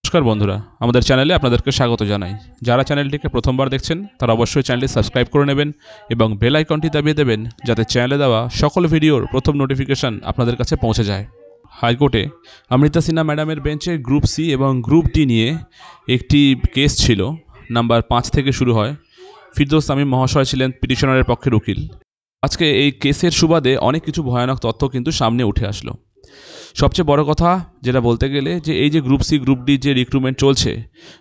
নমস্কার বন্ধুরা, আমাদের চ্যানেলে আপনাদেরকে স্বাগত জানাই। যারা চ্যানেলটিকে প্রথমবার দেখছেন তারা অবশ্যই চ্যানেলটি সাবস্ক্রাইব করে নেবেন এবং বেল আইকনটি দাবিয়ে দেবেন যাতে চ্যানেলে দেওয়া সকল ভিডিওর প্রথম নোটিফিকেশন আপনাদের কাছে পৌঁছে যায়। হাইকোর্টে অমৃতা সিনহা ম্যাডামের বেঞ্চে গ্রুপ সি এবং গ্রুপ ডি নিয়ে একটি কেস ছিল, নাম্বার 5 থেকে শুরু হয়। ফিরদৌস তামিম মহাশয় ছিলেন পিটিশনারের পক্ষের উকিল। আজকে এই কেসের সুবাদে অনেক কিছু ভয়ানক তথ্য কিন্তু সামনে উঠে আসলো। সবচেয়ে বড় কথা যেটা বলতে গেলে যে এই যে গ্রুপ সি গ্রুপ ডি যে রিক্রুটমেন্ট চলছে,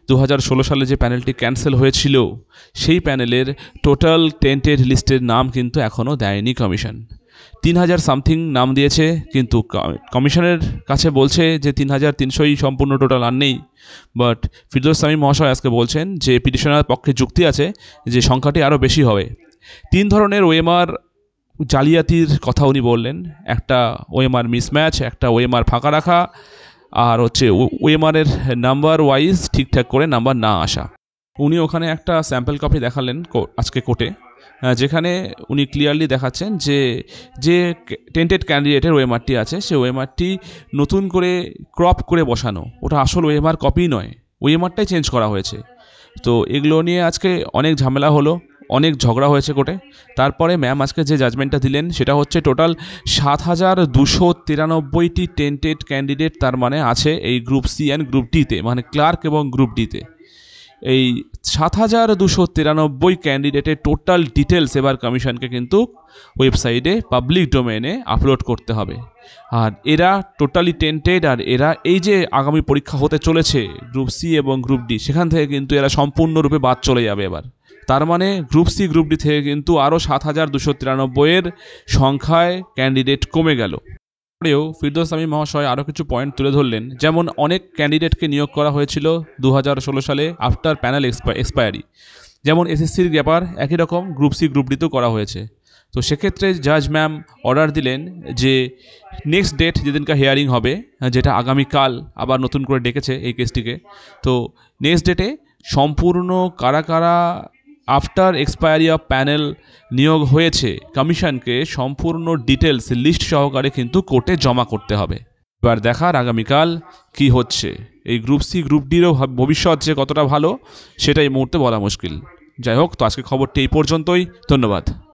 2016 সালে যে প্যানেলটি ক্যান্সেল হয়েছিল সেই প্যানেলের টোটাল টেন্টেড লিস্টের নাম কিন্তু এখনও দেয়নি কমিশন। 3000 সামথিং নাম দিয়েছে, কিন্তু কমিশনের কাছে বলছে যে 3300ই সম্পূর্ণ টোটাল আর নেই। বাট ফিরদৌস তামিম মহাশয় আজকে বলছেন যে পিটিশনার পক্ষে যুক্তি আছে যে সংখ্যাটি আরও বেশি হবে। 3 ধরনের ওএমআর জালিয়াতির কথা উনি বললেন। একটা ওএমআর মিসম্যাচ, একটা ওএমআর ফাঁকা রাখা, আর হচ্ছে ওএমআরের নাম্বার ওয়াইজ ঠিকঠাক করে নাম্বার না আসা। উনি ওখানে একটা স্যাম্পল কপি দেখালেন আজকে কোর্টে, যেখানে উনি ক্লিয়ারলি দেখাচ্ছেন যে যে টেন্টেড ক্যান্ডিডেটের ওএমআরটি আছে সে ওএমআরটি নতুন করে ক্রপ করে বসানো, ওটা আসল ওএমআর কপি নয়, ওএমআরটাই চেঞ্জ করা হয়েছে। তো এগুলো নিয়ে আজকে অনেক ঝামেলা হলো, অনেক ঝগড়া হয়েছে কোর্টে। তারপরে ম্যাম আজকে যে জাজমেন্টটা দিলেন সেটা হচ্ছে টোটাল 7293টি টেন্টেড ক্যান্ডিডেট তার মানে আছে এই গ্রুপ সি অ্যান্ড গ্রুপ ডিতে, মানে ক্লার্ক এবং গ্রুপ ডিতে। এই 7293 ক্যান্ডিডেটের টোটাল ডিটেলস এবার কমিশনকে কিন্তু ওয়েবসাইটে পাবলিক ডোমেনে আপলোড করতে হবে। আর এরা টোটালি টেন্টেড, আর এরা এই যে আগামী পরীক্ষা হতে চলেছে গ্রুপ সি এবং গ্রুপ ডি, সেখান থেকে কিন্তু এরা সম্পূর্ণরূপে বাদ চলে যাবে এবার। তার মানে গ্রুপ সি গ্রুপ ডি থেকে কিন্তু আরও 7293 সংখ্যায় ক্যান্ডিডেট কমে গেল। পরেও ফিরদৌস তামিম মহাশয় আরও কিছু পয়েন্ট তুলে ধরলেন, যেমন অনেক ক্যান্ডিডেটকে নিয়োগ করা হয়েছিল 2016 সালে আফটার প্যানেল এক্সপায়ারি, যেমন এসএসসির ব্যাপার একই রকম গ্রুপ সি গ্রুপ ডিতেও করা হয়েছে। তো সেক্ষেত্রে জাজ ম্যাম অর্ডার দিলেন যে নেক্সট ডেট যেদিনকা হিয়ারিং হবে, যেটা আগামীকাল আবার নতুন করে ডেকেছে এই কেসটিকে, তো নেক্সট ডেটে সম্পূর্ণ কারা কারা আফটার এক্সপায়ারি অফ প্যানেল নিয়োগ হয়েছে কমিশনকে সম্পূর্ণ ডিটেলস লিস্ট সহকারে কিন্তু কোর্টে জমা করতে হবে। এবার দেখার আগামীকাল কি হচ্ছে। এই গ্রুপ সি গ্রুপ ডিরও ভবিষ্যৎ যে কতটা ভালো সেটা এই মুহূর্তে বলা মুশকিল। যাই হোক, তো আজকে খবরটি এই পর্যন্তই। ধন্যবাদ।